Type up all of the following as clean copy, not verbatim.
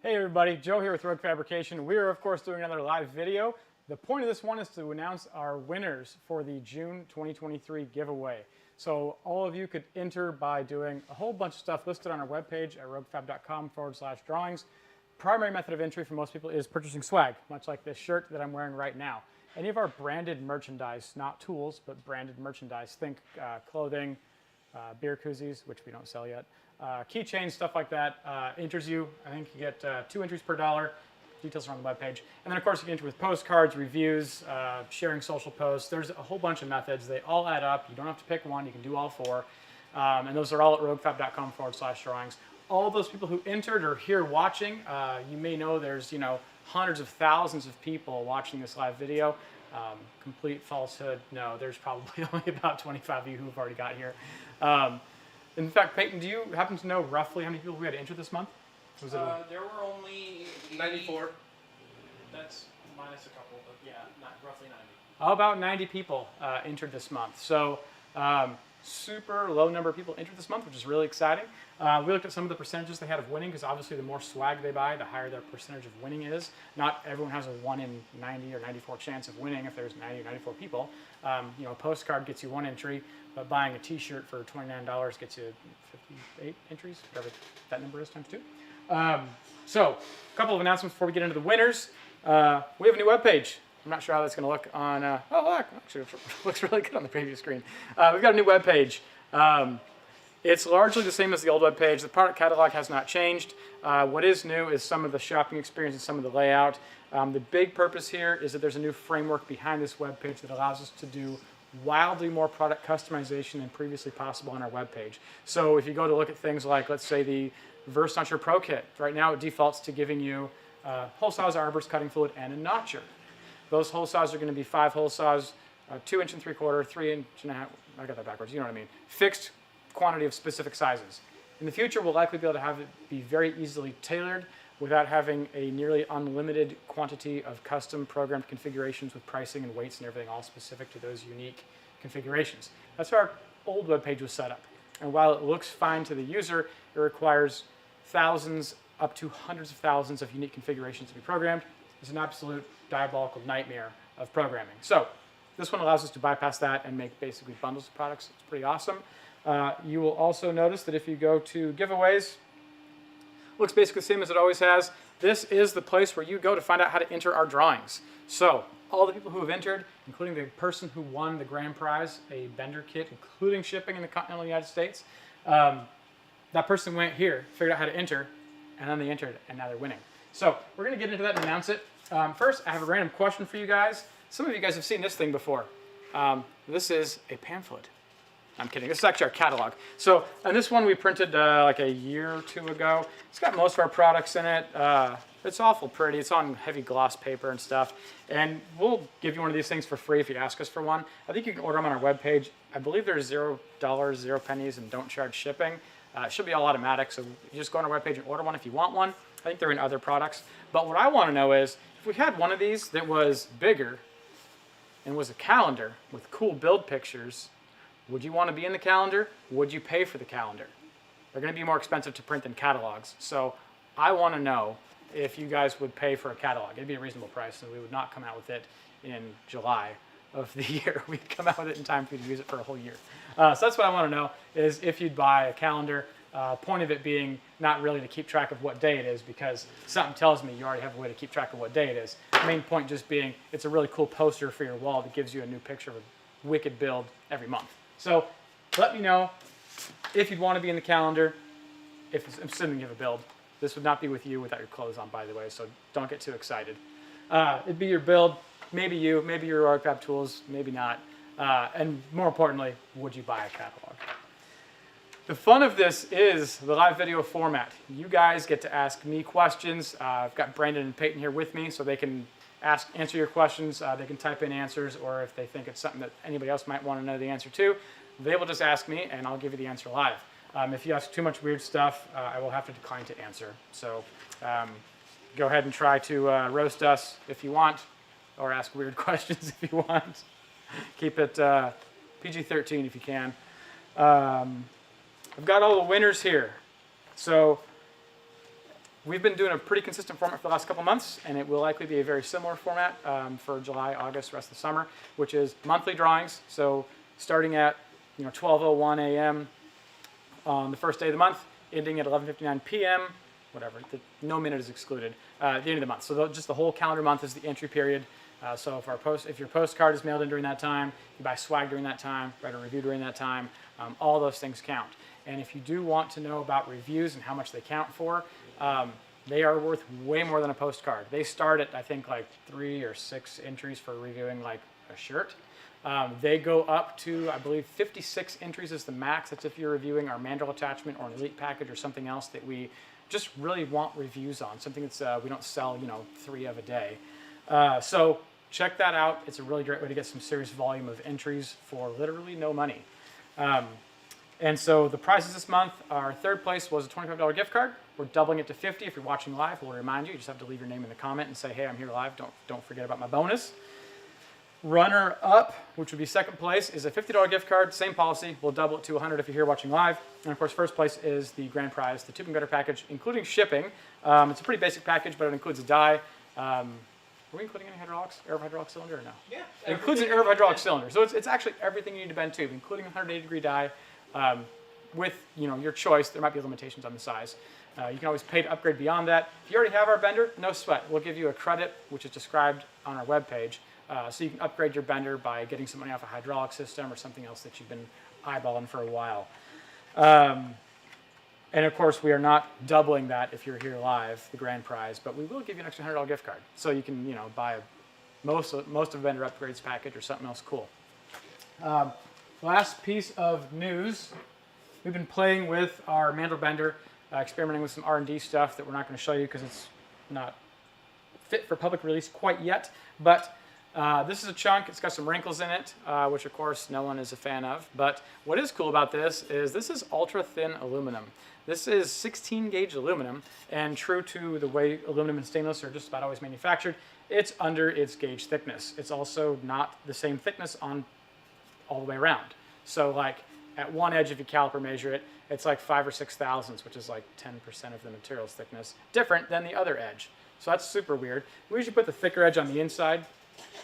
Hey everybody, Joe here with Rogue Fabrication. We are of course doing another live video. The point of this one is to announce our winners for the June 2023 giveaway. So all of you could enter by doing a whole bunch of stuff listed on our webpage at roguefab.com/drawings. Primary method of entry for most people is purchasing swag, much like this shirt that I'm wearing right now. Any of our branded merchandise, not tools, but branded merchandise, think clothing, beer koozies, which we don't sell yet, keychains, stuff like that, enters you. I think you get 2 entries per dollar. Details are on the webpage. And then, of course, you can enter with postcards, reviews, sharing social posts. There's a whole bunch of methods. They all add up. You don't have to pick one. You can do all four. And those are all at roguefab.com/drawings. All those people who entered are here watching. You may know there's, hundreds of thousands of people watching this live video. Complete falsehood. No, there's probably only about 25 of you who've already got here. In fact, Peyton, do you happen to know roughly how many people we had to enter this month? There were only 94. That's minus a couple, but yeah, roughly 90. About 90 people entered this month. So super low number of people entered this month, which is really exciting. We looked at some of the percentages they had of winning, because obviously the more swag they buy, the higher their percentage of winning is. Not everyone has a 1 in 90 or 94 chance of winning if there's 90 or 94 people. A postcard gets you 1 entry, but buying a t-shirt for $29 gets you 58 entries, whatever that number is, times 2. So a couple of announcements before we get into the winners. We have a new webpage. I'm not sure how that's going to look on, oh look, actually it looks really good on the preview screen. We've got a new webpage. It's largely the same as the old webpage. The product catalog has not changed. What is new is some of the shopping experience and some of the layout. The big purpose here is that there's a new framework behind this webpage that allows us to do wildly more product customization than previously possible on our webpage. So if you go to look at things like, let's say, the Versace Pro Kit, right now it defaults to giving you hole saws, arbors, cutting fluid, and a notcher. Those hole saws are going to be 5 hole saws, 2 3/4 inch, 3 1/2 inch, I got that backwards, you know what I mean. Fixed quantity of specific sizes. In the future, we'll likely be able to have it be very easily tailored without having a nearly unlimited quantity of custom programmed configurations with pricing and weights and everything all specific to those unique configurations. That's how our old web page was set up. And while it looks fine to the user, it requires thousands up to hundreds of thousands of unique configurations to be programmed. It's an absolute diabolical nightmare of programming. So this one allows us to bypass that and make basically bundles of products. It's pretty awesome. You will also notice that if you go to giveaways, looks basically the same as it always has. This is the place where you go to find out how to enter our drawings. So all the people who have entered, including the person who won the grand prize, a Bender kit, including shipping in the continental United States, that person went here, figured out how to enter, and then they entered, and now they're winning. So we're going to get into that and announce it. First, I have a random question for you guys. Some of you guys have seen this thing before. This is a pamphlet. I'm kidding. This is actually our catalog. So, and this one we printed like a year or 2 ago. It's got most of our products in it. It's awful pretty. It's on heavy gloss paper and stuff. And we'll give you one of these things for free if you ask us for one. I think you can order them on our webpage. I believe there's $0, 0 pennies, and don't charge shipping. It should be all automatic, so you just go on our webpage and order one if you want one. I think they're in other products. But what I want to know is, if we had one of these that was bigger and was a calendar with cool build pictures, would you want to be in the calendar? Would you pay for the calendar? They're going to be more expensive to print than catalogs. So I want to know if you guys would pay for a catalog. It'd be a reasonable price, and we would not come out with it in July of the year. We'd come out with it in time for you to use it for a whole year. So that's what I want to know, is if you'd buy a calendar. Point of it being not really to keep track of what day it is, because something tells me you already have a way to keep track of what day it is. The main point just being it's a really cool poster for your wall that gives you a new picture of a wicked build every month. So let me know if you'd want to be in the calendar, assuming you have a build. This would not be with you without your clothes on, by the way, so don't get too excited. It'd be your build, maybe your roguefab tools, maybe not. And more importantly, would you buy a catalog? The fun of this is the live video format. You guys get to ask me questions. I've got Brandon and Peyton here with me, so they can answer your questions. They can type in answers, or if they think it's something that anybody else might want to know the answer to, they will just ask me, and I'll give you the answer live. If you ask too much weird stuff, I will have to decline to answer. So go ahead and try to roast us if you want, or ask weird questions if you want. Keep it PG-13 if you can. I've got all the winners here. So we've been doing a pretty consistent format for the last couple months, and it will likely be a very similar format for July, August, rest of the summer, which is monthly drawings. So starting at 12:01 a.m. on the first day of the month, ending at 11:59 p.m. Whatever, no minute is excluded. At the end of the month, so just the whole calendar month is the entry period. So if your postcard is mailed in during that time, you buy swag during that time, write a review during that time, all those things count. And if you do want to know about reviews and how much they count for, they are worth way more than a postcard. They start at, I think, like 3 or 6 entries for reviewing like a shirt. They go up to, I believe, 56 entries is the max. That's if you're reviewing our Mantle attachment or an Elite package or something else that we just really want reviews on, something that's we don't sell 3 of a day. So check that out. It's a really great way to get some serious volume of entries for literally no money. And so the prizes this month, our third place was a $25 gift card. We're doubling it to $50 if you're watching live. We'll remind you. You just have to leave your name in the comment and say, hey, I'm here live. Don't forget about my bonus. Runner up, which would be second place, is a $50 gift card. Same policy. We'll double it to $100 if you're here watching live. And of course, first place is the grand prize, the Tubing Better package, including shipping. It's a pretty basic package, but it includes a die. Are we including any hydraulics, air of hydraulic cylinder or no? Yeah. It includes an air of hydraulic cylinder. So it's actually everything you need to bend tube, including a 180-degree die. With your choice, there might be limitations on the size. You can always pay to upgrade beyond that. If you already have our bender, no sweat. We'll give you a credit, which is described on our webpage. So you can upgrade your bender by getting some money off a hydraulic system or something else that you've been eyeballing for a while. And of course, we are not doubling that if you're here live, the grand prize, but we will give you an extra $100 gift card. So you can buy most of the bender upgrades package or something else cool. Last piece of news, we've been playing with our Mantle bender, experimenting with some R&D stuff that we're not going to show you because it's not fit for public release quite yet. But this is a chunk. It's got some wrinkles in it, which of course no one is a fan of. But what is cool about this is ultra thin aluminum. This is 16 gauge aluminum, and true to the way aluminum and stainless are just about always manufactured, it's under its gauge thickness. It's also not the same thickness on all the way around. So like at one edge, if you caliper measure it, it's like 5 or 6 thousandths, which is like 10% of the material's thickness, different than the other edge. So that's super weird. We usually put the thicker edge on the inside.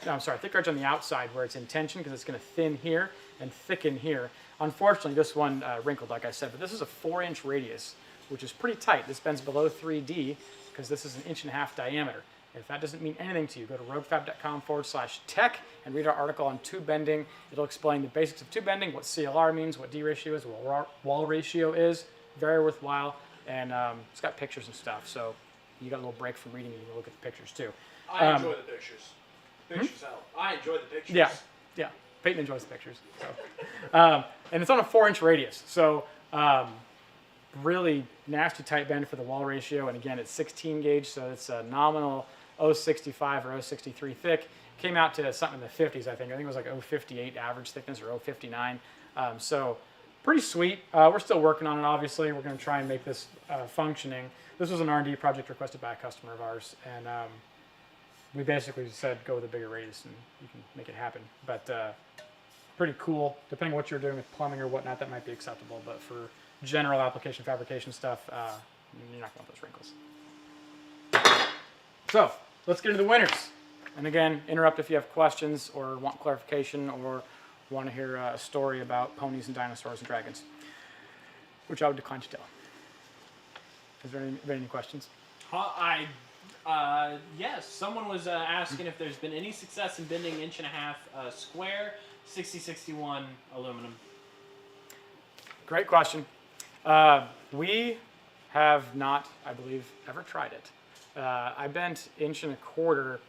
No, I'm sorry, thicker edge on the outside where it's in tension because it's going to thin here and thicken here. Unfortunately, this one wrinkled, like I said, but this is a 4-inch radius, which is pretty tight. This bends below 3D because this is an 1.5 inch diameter. If that doesn't mean anything to you, go to roguefab.com/tech and read our article on tube bending. It'll explain the basics of tube bending, what CLR means, what D ratio is, what wall ratio is. Very worthwhile, and it's got pictures and stuff, so you got a little break from reading and you can look at the pictures too. I enjoy the pictures. Pictures help. I enjoy the pictures. Yeah. Peyton enjoys the pictures. So. And it's on a 4-inch radius, so really nasty tight bend for the wall ratio. And again, it's 16 gauge, so it's a nominal 0.65 or 0.63 thick. Came out to something in the 50s, I think. I think it was like 0.58 average thickness or 0.59. So pretty sweet. We're still working on it, obviously. We're going to try and make this functioning. This was an R&D project requested by a customer of ours, and we basically said go with a bigger radius and you can make it happen. But pretty cool. Depending on what you're doing with plumbing or whatnot, that might be acceptable. But for general application fabrication stuff, you're not going to want those wrinkles. So let's get into the winners. And again, interrupt if you have questions or want clarification or want to hear a story about ponies and dinosaurs and dragons, which I would decline to tell. Is there any questions? Yes, someone was asking if there's been any success in bending 1.5" square 6061 aluminum. Great question. We have not, I believe, ever tried it. I bent 1.25"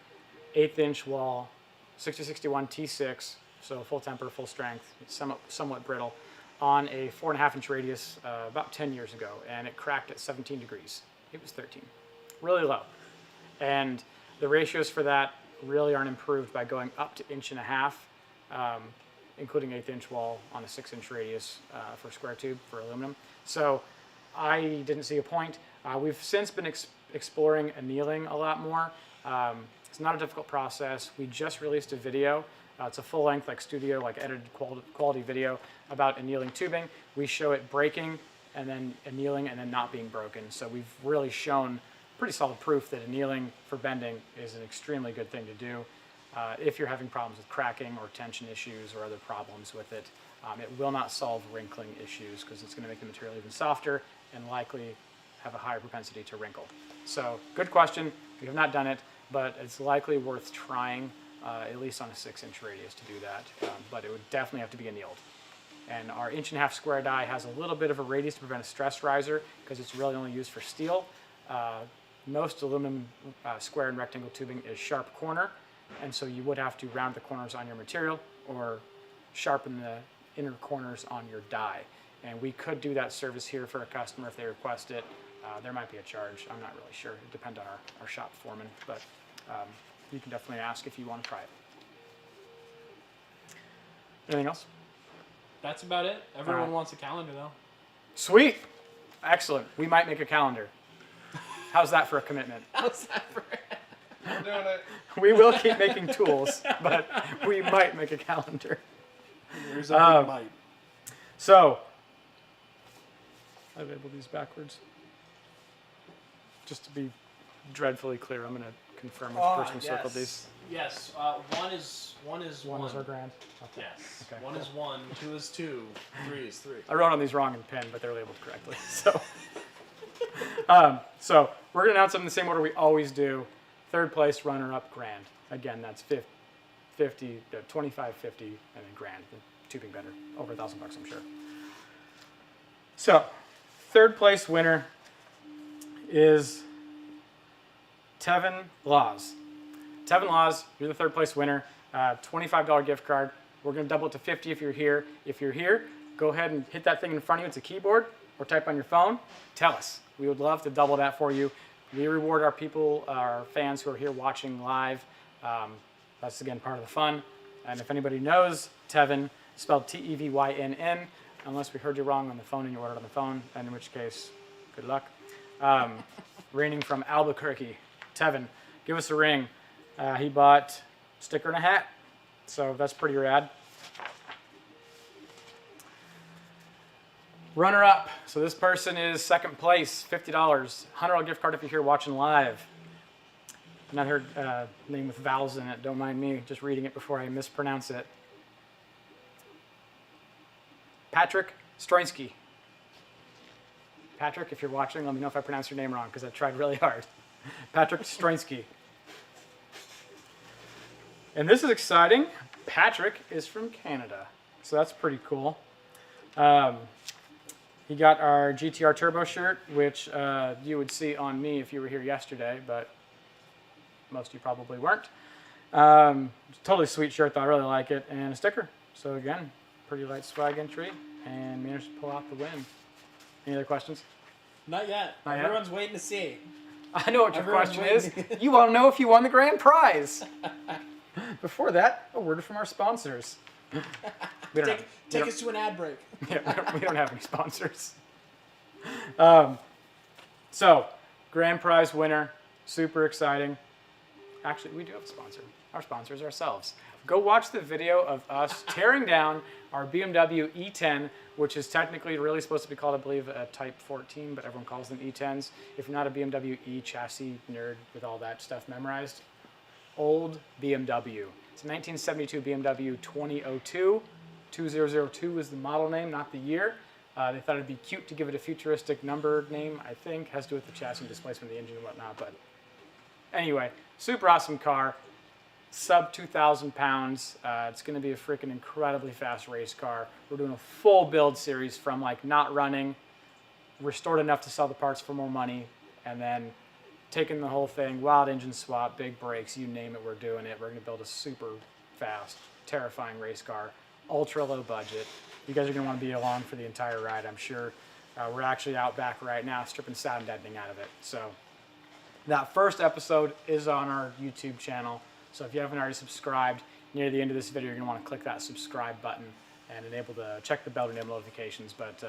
1/8" wall, 6061 T6, so full temper, full strength, somewhat brittle, on a 4.5" radius about 10 years ago, and it cracked at 17 degrees. It was 13, really low. And the ratios for that really aren't improved by going up to 1.5", including 1/8" wall on a 6-inch radius for square tube for aluminum. So I didn't see a point. We've since been exploring annealing a lot more. It's not a difficult process. We just released a video. It's a full-length, studio, edited quality video about annealing tubing. We show it breaking and then annealing and then not being broken. So we've really shown pretty solid proof that annealing for bending is an extremely good thing to do. If you're having problems with cracking or tension issues or other problems with it, it will not solve wrinkling issues because it's going to make the material even softer and likely have a higher propensity to wrinkle. So good question. We have not done it, but it's likely worth trying, at least on a 6-inch radius to do that. But it would definitely have to be annealed. And our 1.5-inch square die has a little bit of a radius to prevent a stress riser because it's really only used for steel. Most aluminum square and rectangle tubing is sharp corner, and so you would have to round the corners on your material or sharpen the inner corners on your die. And we could do that service here for a customer if they request it. There might be a charge. I'm not really sure. It depends on our shop foreman, but you can definitely ask if you want to try it. Anything else? That's about it. Everyone wants a calendar, though. Sweet. Excellent. We might make a calendar. How's that for a commitment? How's that for I'm doing it. We will keep making tools, but we might make a calendar. There's a big might. So, I labeled these backwards. Just to be dreadfully clear, I'm going to confirm which person circled these. Yes. One is One is our grand. Okay. Yes. Okay, One cool. is 1, 2 is 2, 3 is 3. I wrote on these wrong in pen, but they're labeled correctly. So, so we're going to announce them in the same order we always do. Third place, runner-up, grand. Again, that's 50, 25, 50, and then grand. The tubing better, over $1,000 I'm sure. So, third place winner is Tevin Laws. Tevin Laws, you're the third place winner. $25 gift card. We're going to double it to 50 if you're here. If you're here, go ahead and hit that thing in front of you. It's a keyboard, or type on your phone. Tell us. We would love to double that for you. We reward our people, our fans who are here watching live. That's, again, part of the fun. And if anybody knows Tevin, spelled Tevynn, unless we heard you wrong on the phone and you ordered on the phone, and in which case, good luck. Reigning from Albuquerque. Tevin, give us a ring. He bought a sticker and a hat, so that's pretty rad. Runner up. So this person is second place, $50. $100 gift card if you're here watching live. Another name with vowels in it. Don't mind me just reading it before I mispronounce it. Patrick Stroinsky. Patrick, if you're watching, let me know if I pronounced your name wrong because I tried really hard. Patrick Stroinsky. And this is exciting. Patrick is from Canada, so that's pretty cool. He got our GTR Turbo shirt, which you would see on me if you were here yesterday, but most of you probably weren't. Totally sweet shirt, though. I really like it. And a sticker. So again, pretty light swag entry, and managed to pull out the win. Any other questions? Not yet. Not yet? Everyone's waiting to see. I know what your Everyone's question is. waiting. You want to know if you won the grand prize. Before that, a word from our sponsors. We don't Take us to an ad break. we don't have any sponsors. So, grand prize winner, super exciting. Actually, we do have a sponsor. Our sponsor is ourselves. Go watch the video of us tearing down our BMW E10, which is technically really supposed to be called, I believe, a Type 14, but everyone calls them E10s. If you're not a BMW E chassis nerd with all that stuff memorized, old BMW. It's a 1972 BMW 2002. 2002 is the model name, not the year. They thought it'd be cute to give it a futuristic number name, I think. Has to do with the chassis displacement of the engine and whatnot. But anyway, super awesome car. Sub 2,000 pounds. It's going to be a freaking incredibly fast race car. We're doing a full build series from like not running, restored enough to sell the parts for more money, and then taking the whole thing, wild engine swap, big brakes, you name it, we're doing it. We're going to build a super fast, terrifying race car, ultra low budget. You guys are going to want to be along for the entire ride, I'm sure. We're actually out back right now stripping sound deadening out of it. So that first episode is on our YouTube channel. So if you haven't already subscribed, near the end of this video, you're going to want to click that subscribe button and enable to check the bell to enable notifications. But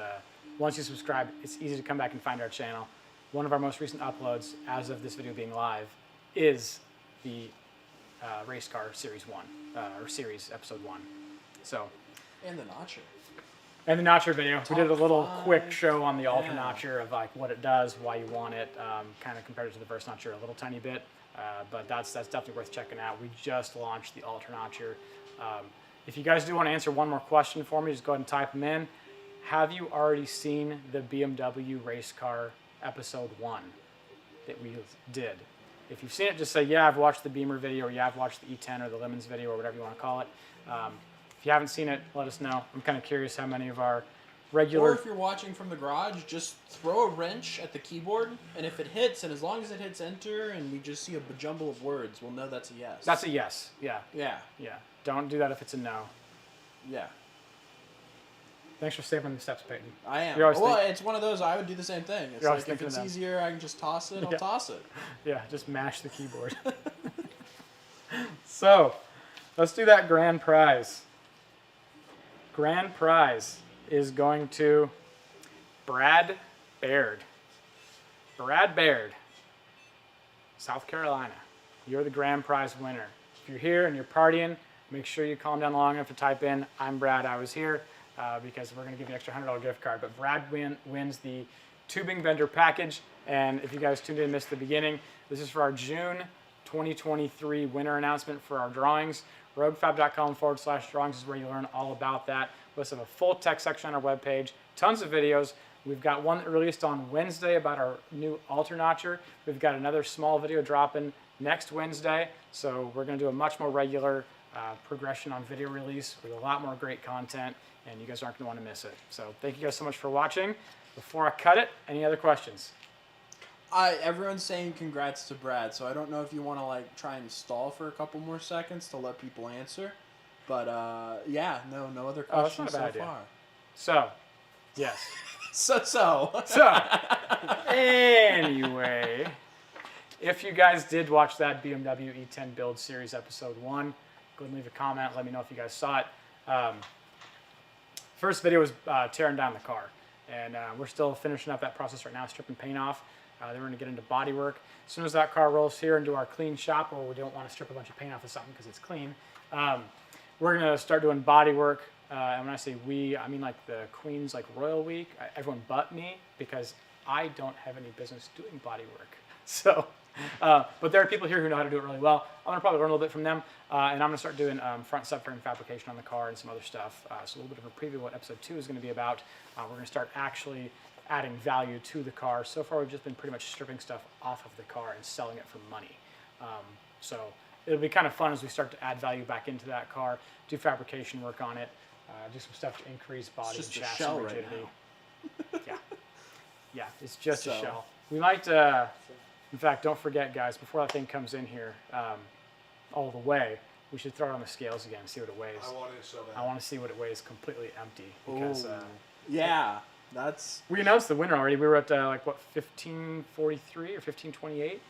once you subscribe, it's easy to come back and find our channel. One of our most recent uploads, as of this video being live, is the Race Car Series 1, or Series Episode 1. So, And the notcher. And the notcher video, we did a little Top quick five. show on the alter Yeah. notcher of like what it does, why you want it, kind of compared it to the verse notcher a little tiny bit. But that's definitely worth checking out. We just launched the alter notcher. If you guys do want to answer one more question for me, just go ahead and type them in. Have you already seen the BMW race car episode 1 that we did? If you've seen it, just say, yeah, I've watched the Beamer video, or yeah, I've watched the E10 or the Lemons video, or whatever you want to call it. If you haven't seen it, let us know. I'm kind of curious how many of our regular... Or if you're watching from the garage, just throw a wrench at the keyboard, and if it hits, and as long as it hits enter, and we just see a jumble of words, we'll know that's a yes. That's a yes, yeah. Yeah. Yeah. Don't do that if it's a no. Yeah. Thanks for saving the steps, Peyton. I am. You're always Well, think- it's one of those, I would do the same thing. It's You're always like, if thinking it's of them. easier, I can just toss it, I'll Yeah. toss it. Yeah, just mash the keyboard. So, let's do that grand prize. Grand prize is going to Brad Baird. Brad Baird, South Carolina. You're the grand prize winner. If you're here and you're partying, make sure you calm down long enough to type in, I'm Brad, I was here, because we're going to give you an extra $100 gift card. But Brad wins the tubing vendor package. And if you guys tuned in and missed the beginning, this is for our June 2023 winner announcement for our drawings. roguefab.com/drawings is where you learn all about that. We also have a full tech section on our webpage, tons of videos. We've got one that released on Wednesday about our new alter notcher. We've got another small video dropping next Wednesday. So we're going to do a much more regular progression on video release with a lot more great content, and you guys aren't going to want to miss it. So thank you guys so much for watching. Before I cut it, any other questions? Everyone's saying congrats to Brad, so I don't know if you want to like try and stall for a couple more seconds to let people answer. But yeah, no other Oh, that's questions not a bad so idea. far. So, yes. So. So, anyway, if you guys did watch that BMW E10 Build Series Episode 1, go ahead and leave a comment. Let me know if you guys saw it. First video was tearing down the car. And we're still finishing up that process right now, stripping paint off. Then we're going to get into body work. As soon as that car rolls here into our clean shop, where we don't want to strip a bunch of paint off of something because it's clean, we're going to start doing body work. And when I say we, I mean like the Queen's like Royal Week. Everyone but me, because I don't have any business doing body work. So, but there are people here who know how to do it really well. I'm going to probably learn a little bit from them. And I'm going to start doing front subframe fabrication on the car and some other stuff. So a little bit of a preview of what episode 2 is going to be about. We're going to start actually adding value to the car. So far, we've just been pretty much stripping stuff off of the car and selling it for money. So it'll be kind of fun as we start to add value back into that car, do fabrication work on it, do some stuff to increase body and just a chassis shell right rigidity. Yeah, it's just a So- shell. We might, in fact, don't forget, guys, before that thing comes in here all the way, we should throw it on the scales again and see what it weighs. I wanted to show that. I want to see what it weighs completely empty, because Ooh. Yeah, that's we announced the winner already. We were at like what, 1543 or 1528?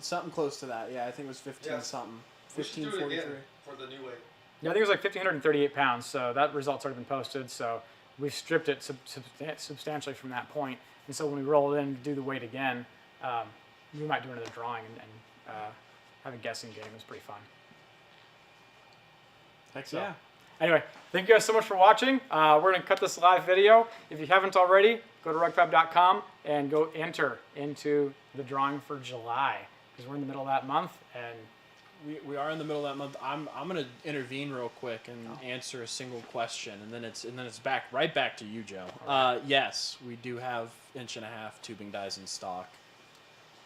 something close to that. Yeah, I think it was 15 Yes. something. We should do it again 1543. for the new weight. Yeah, I think it was like 1538 pounds. So that result's already been posted. So we've stripped it substantially from that point. And so when we roll it in to do the weight again, we might do another drawing and have a guessing game. It was pretty fun. Heck So- yeah. Anyway, thank you guys so much for watching. We're going to cut this live video. If you haven't already, go to roguefab.com and go enter into the drawing for July, because we're in the middle of that month. And We are in the middle of that month. I'm gonna intervene real quick and answer a single question, and then it's right back to you, Joe. Yes, we do have 1.5" tubing dies in stock.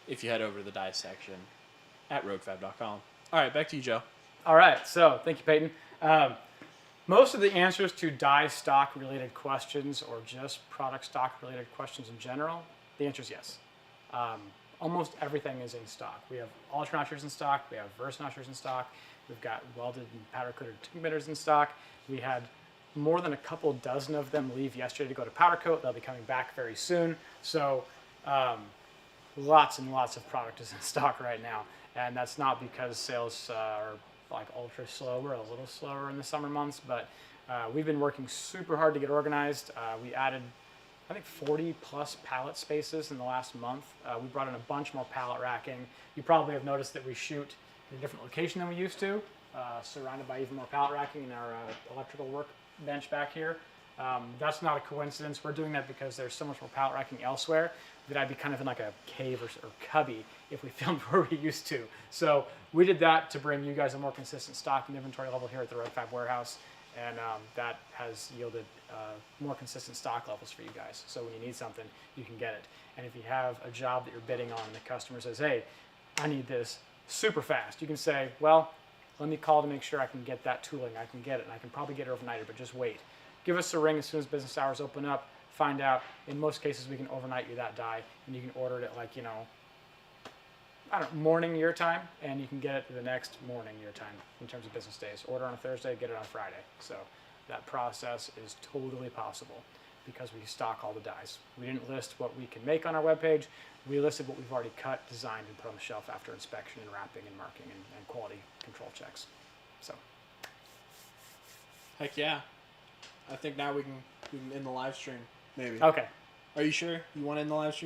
If you head over to the die section at roguefab.com. All right, back to you, Joe. all right, so thank you, Peyton. Most of the answers to die stock related questions, or just product stock related questions in general, the answer is yes. Almost everything is in stock. We have alter notchers in stock. We have verse notchers in stock. We've got welded and powder coated tube emitters in stock. We had more than a couple dozen of them leave yesterday to go to powder coat. They'll be coming back very soon. So lots and lots of product is in stock right now. And that's not because sales are like ultra slow. We're a little slower in the summer months, but we've been working super hard to get organized. We added, I think, 40 plus pallet spaces in the last month. We brought in a bunch more pallet racking. You probably have noticed that we shoot in a different location than we used to, surrounded by even more pallet racking in our electrical workbench back here. That's not a coincidence. We're doing that because there's so much more pallet racking elsewhere that I'd be kind of in like a cave or cubby if we filmed where we used to. So we did that to bring you guys a more consistent stock and inventory level here at the roguefab warehouse, and that has yielded more consistent stock levels for you guys. So when you need something, you can get it. And if you have a job that you're bidding on and the customer says, hey, I need this super fast, you can say, well, let me call to make sure I can get that tooling. I can get it, and I can probably get it overnighted, but just wait. Give us a ring as soon as business hours open up. Find out. In most cases, we can overnight you that die, and you can order it at like, I don't know, morning your time, and you can get it the next morning your time in terms of business days. Order on a Thursday, get it on Friday. So that process is totally possible because we stock all the dies. We didn't list what we can make on our webpage. We listed what we've already cut, designed, and put on the shelf after inspection and wrapping and marking and quality control checks. So. Heck yeah. I think now we can end the live stream, maybe. Okay. Are you sure you want to end the live stream?